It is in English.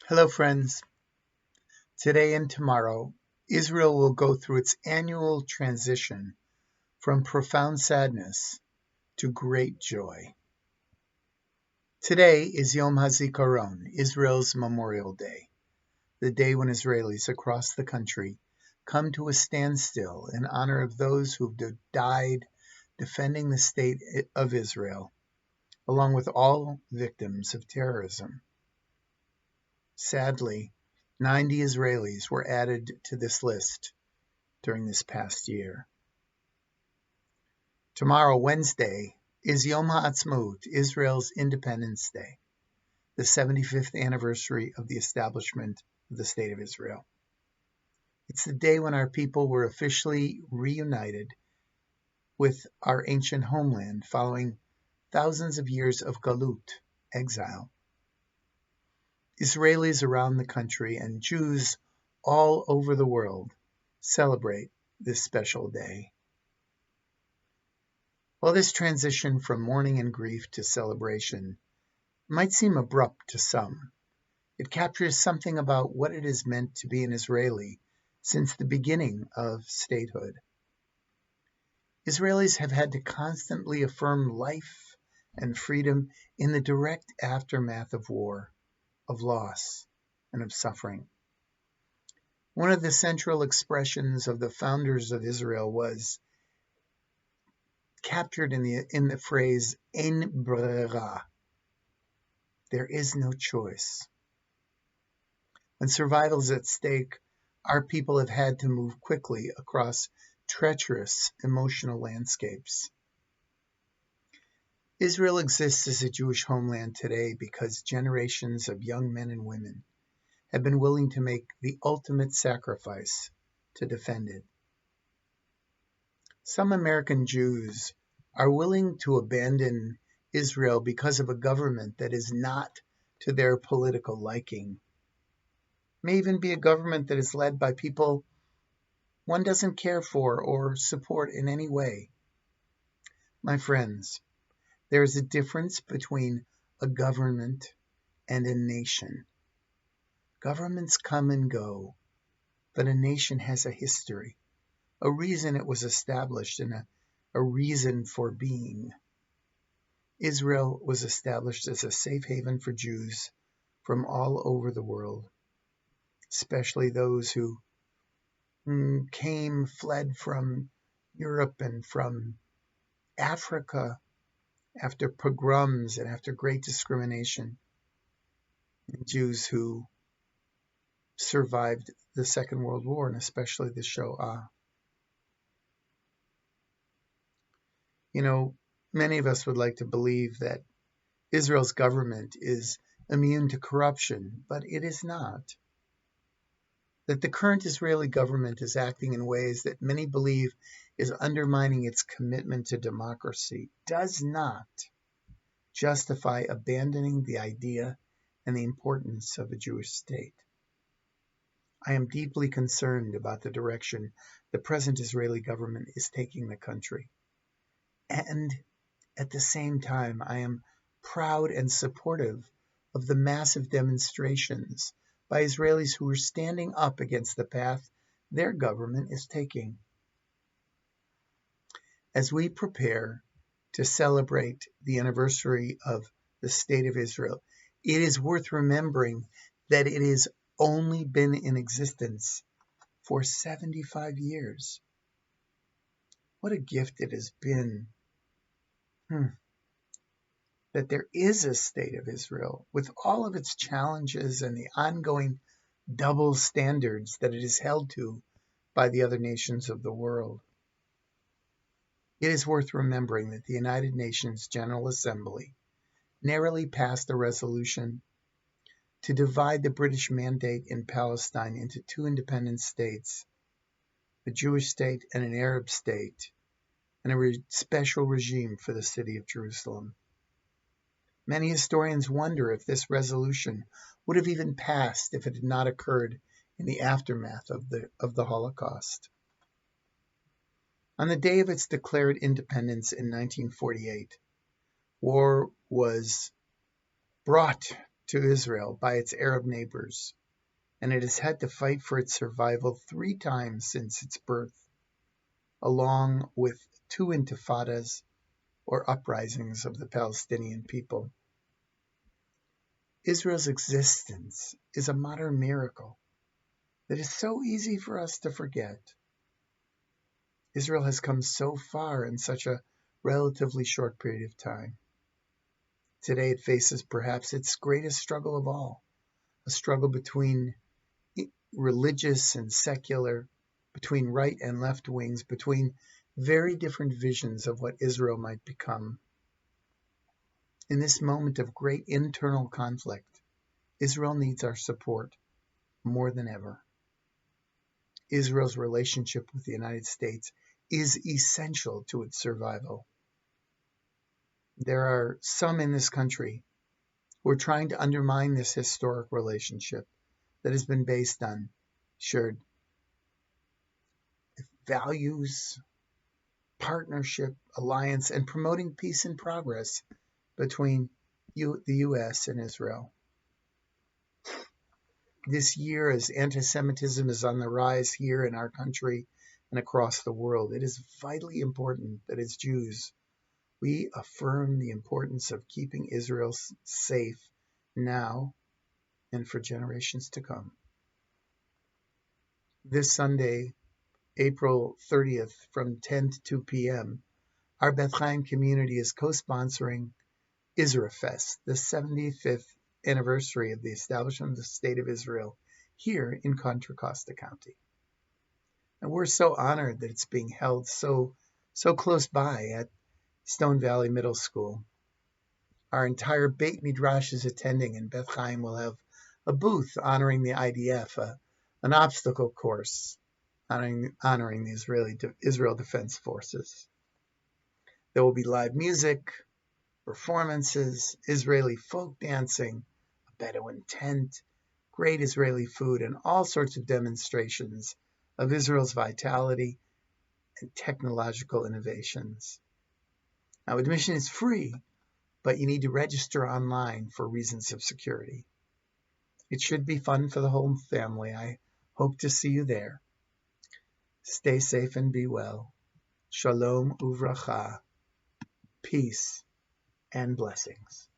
Hello, friends. Today and tomorrow, Israel will go through its annual transition from profound sadness to great joy. Today is Yom HaZikaron, Israel's Memorial Day, the day when Israelis across the country come to a standstill in honor of those who've died defending the state of Israel, along with all victims of terrorism. Sadly, 90 Israelis were added to this list during this past year. Tomorrow, Wednesday, is Yom HaAtzmaut, Israel's Independence Day, the 75th anniversary of the establishment of the State of Israel. It's the day when our people were officially reunited with our ancient homeland following thousands of years of galut, exile. Israelis around the country and Jews all over the world celebrate this special day. While this transition from mourning and grief to celebration might seem abrupt to some, it captures something about what it is meant to be an Israeli since the beginning of statehood. Israelis have had to constantly affirm life and freedom in the direct aftermath of war, of loss, and of suffering. One of the central expressions of the founders of Israel was captured in the phrase "Ein brera," there is no choice. When survival is at stake, our people have had to move quickly across treacherous emotional landscapes. Israel exists as a Jewish homeland today because generations of young men and women have been willing to make the ultimate sacrifice to defend it. Some American Jews are willing to abandon Israel because of a government that is not to their political liking. It may even be a government that is led by people one doesn't care for or support in any way. My friends, there is a difference between a government and a nation. Governments come and go, but a nation has a history, a reason it was established, and a reason for being. Israel was established as a safe haven for Jews from all over the world, especially those who fled from Europe and from Africa after pogroms and after great discrimination. Jews who survived the Second World War and especially the Shoah. You know, many of us would like to believe that Israel's government is immune to corruption, but it is not. That the current Israeli government is acting in ways that many believe is undermining its commitment to democracy does not justify abandoning the idea and the importance of a Jewish state. I am deeply concerned about the direction the present Israeli government is taking the country. And at the same time, I am proud and supportive of the massive demonstrations by Israelis who are standing up against the path their government is taking. As we prepare to celebrate the anniversary of the State of Israel, it is worth remembering that it has only been in existence for 75 years. What a gift it has been that there is a State of Israel with all of its challenges and the ongoing double standards that it is held to by the other nations of the world. It is worth remembering that the United Nations General Assembly narrowly passed a resolution to divide the British Mandate in Palestine into two independent states, a Jewish state and an Arab state, and a special regime for the city of Jerusalem. Many historians wonder if this resolution would have even passed if it had not occurred in the aftermath of the Holocaust. On the day of its declared independence in 1948, war was brought to Israel by its Arab neighbors, and it has had to fight for its survival 3 times since its birth, along with 2 intifadas or uprisings of the Palestinian people. Israel's existence is a modern miracle that is so easy for us to forget. Israel has come so far in such a relatively short period of time. Today it faces perhaps its greatest struggle of all, a struggle between religious and secular, between right and left wings, between very different visions of what Israel might become. In this moment of great internal conflict, Israel needs our support more than ever. Israel's relationship with the United States is essential to its survival. There are some in this country who are trying to undermine this historic relationship that has been based on shared values, partnership, alliance, and promoting peace and progress between the U.S. and Israel. This year, as anti-Semitism is on the rise here in our country and across the world, it is vitally important that as Jews, we affirm the importance of keeping Israel safe now and for generations to come. This Sunday, April 30th, from 10 to 2 p.m., our Beth Chaim community is co-sponsoring Isra Fest, the 75th anniversary of the establishment of the State of Israel here in Contra Costa County. And we're so honored that it's being held so close by at Stone Valley Middle School. Our entire Beit Midrash is attending, and Beth Chaim will have a booth honoring the IDF, an obstacle course honoring the Israel Defense Forces. There will be live music, performances, Israeli folk dancing, a Bedouin tent, great Israeli food, and all sorts of demonstrations of Israel's vitality and technological innovations. Now, admission is free, but you need to register online for reasons of security. It should be fun for the whole family. I hope to see you there. Stay safe and be well. Shalom uvracha. Peace and blessings.